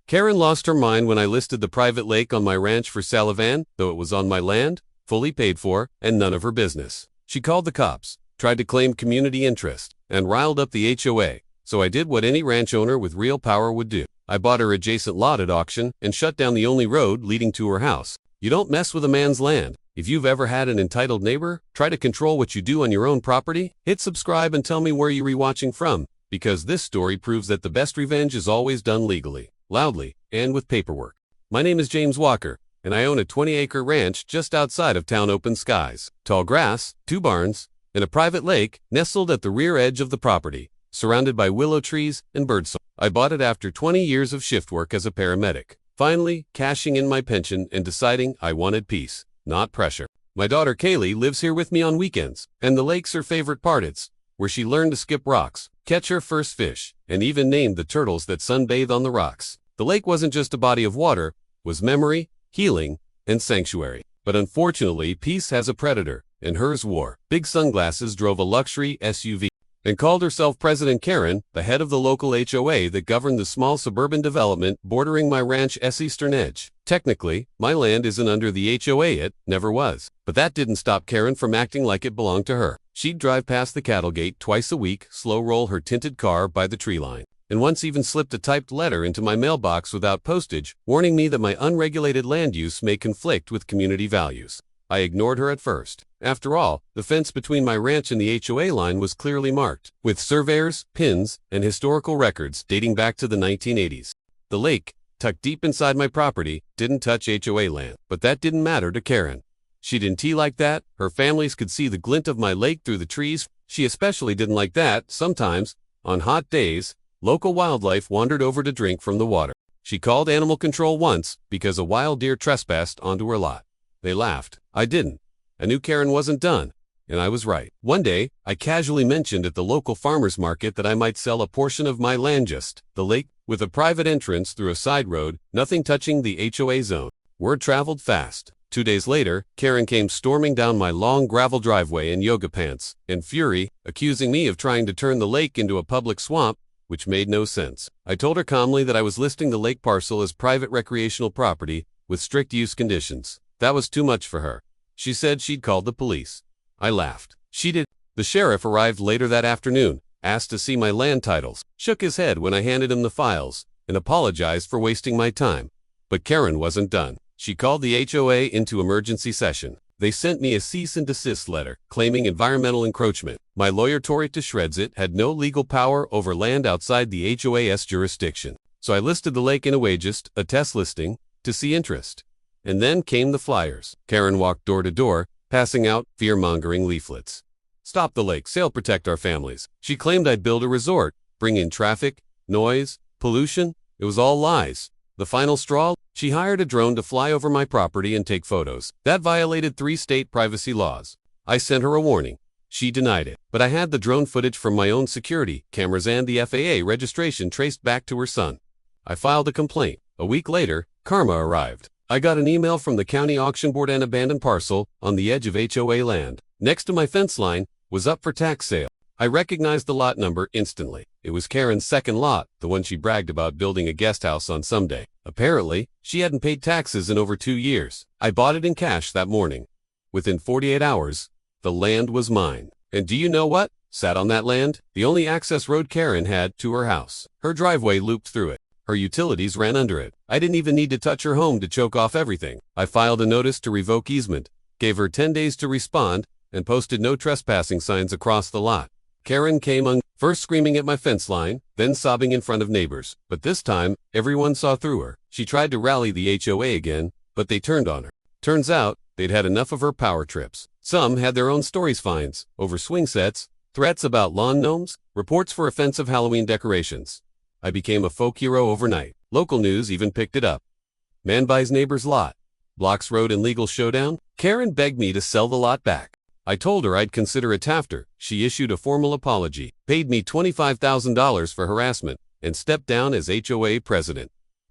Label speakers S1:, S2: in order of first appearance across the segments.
S1: Karen lost her mind when I listed the private lake on my ranch for sale, though it was on my land, fully paid for, and none of her business. She called the cops, tried to claim community interest, and riled up the HOA, so I did what any ranch owner with real power would do. I bought her adjacent lot at auction and shut down the only road leading to her house. You don't mess with a man's land. If you've ever had an entitled neighbor, try to control what you do on your own property. Hit subscribe and tell me where you're rewatching from, because this story proves that the best revenge is always done legally, loudly, and with paperwork. My name is James Walker, and I own a 20-acre ranch just outside of town. Open skies, tall grass, 2 barns, and a private lake nestled at the rear edge of the property, surrounded by willow trees and birdsong. I bought it after 20 years of shift work as a paramedic, finally cashing in my pension and deciding I wanted peace, not pressure. My daughter Kaylee lives here with me on weekends, and the lake's her favorite part. It's where she learned to skip rocks, catch her first fish, and even named the turtles that sunbathe on the rocks. The lake wasn't just a body of water, it was memory, healing, and sanctuary. But unfortunately, peace has a predator, and hers war. Big sunglasses drove a luxury SUV and called herself President Karen, the head of the local HOA that governed the small suburban development bordering my ranch's eastern edge. Technically, my land isn't under the HOA, it never was. But that didn't stop Karen from acting like it belonged to her. She'd drive past the cattle gate twice a week, slow roll her tinted car by the tree line, and once even slipped a typed letter into my mailbox without postage, warning me that my unregulated land use may conflict with community values. I ignored her at first. After all, the fence between my ranch and the HOA line was clearly marked, with surveyors, pins, and historical records dating back to the 1980s. The lake, tucked deep inside my property, didn't touch HOA land, but that didn't matter to Karen. She didn't like that. Her families could see the glint of my lake through the trees. She especially didn't like that, sometimes, on hot days, local wildlife wandered over to drink from the water. She called animal control once because a wild deer trespassed onto her lot. They laughed. I didn't. I knew Karen wasn't done, and I was right. One day, I casually mentioned at the local farmer's market that I might sell a portion of my land, just the lake, with a private entrance through a side road, nothing touching the HOA zone. Word traveled fast. 2 days later, Karen came storming down my long gravel driveway in yoga pants, in fury, accusing me of trying to turn the lake into a public swamp, which made no sense. I told her calmly that I was listing the lake parcel as private recreational property with strict use conditions. That was too much for her. She said she'd called the police. I laughed. She did. The sheriff arrived later that afternoon, asked to see my land titles, shook his head when I handed him the files, and apologized for wasting my time. But Karen wasn't done. She called the HOA into emergency session. They sent me a cease and desist letter, claiming environmental encroachment. My lawyer tore it to shreds. It had no legal power over land outside the HOA's jurisdiction. So I listed the lake in a wageist, a test listing, to see interest. And then came the flyers. Karen walked door to door, passing out fear-mongering leaflets. Stop the lake, sale, protect our families. She claimed I'd build a resort, bring in traffic, noise, pollution. It was all lies. The final straw? She hired a drone to fly over my property and take photos. That violated 3 state privacy laws. I sent her a warning. She denied it. But I had the drone footage from my own security cameras and the FAA registration traced back to her son. I filed a complaint. A week later, karma arrived. I got an email from the county auction board. An abandoned parcel on the edge of HOA land, next to my fence line, was up for tax sale. I recognized the lot number instantly. It was Karen's second lot, the one she bragged about building a guest house on someday. Apparently, she hadn't paid taxes in over 2 years. I bought it in cash that morning. Within 48 hours, the land was mine. And do you know what sat on that land? The only access road Karen had to her house. Her driveway looped through it. Her utilities ran under it. I didn't even need to touch her home to choke off everything. I filed a notice to revoke easement, gave her 10 days to respond, and posted no trespassing signs across the lot. Karen came first screaming at my fence line, then sobbing in front of neighbors. But this time, everyone saw through her. She tried to rally the HOA again, but they turned on her. Turns out, they'd had enough of her power trips. Some had their own stories, fines over swing sets, threats about lawn gnomes, reports for offensive Halloween decorations. I became a folk hero overnight. Local news even picked it up. Man buys neighbor's lot. Blocks road in legal showdown. Karen begged me to sell the lot back. I told her I'd consider it after. She issued a formal apology, paid me $25,000 for harassment, and stepped down as HOA president.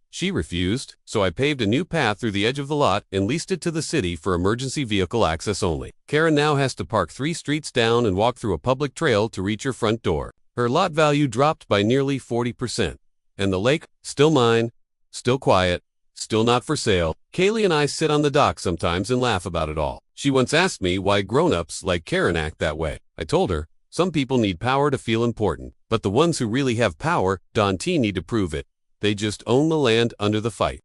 S1: She refused, so I paved a new path through the edge of the lot and leased it to the city for emergency vehicle access only. Karen now has to park 3 streets down and walk through a public trail to reach her front door. Her lot value dropped by nearly 40%. And the lake, still mine, still quiet, still not for sale. Kaylee and I sit on the dock sometimes and laugh about it all. She once asked me why grown-ups like Karen act that way. I told her, some people need power to feel important, but the ones who really have power don't need to prove it. They just own the land under the fight.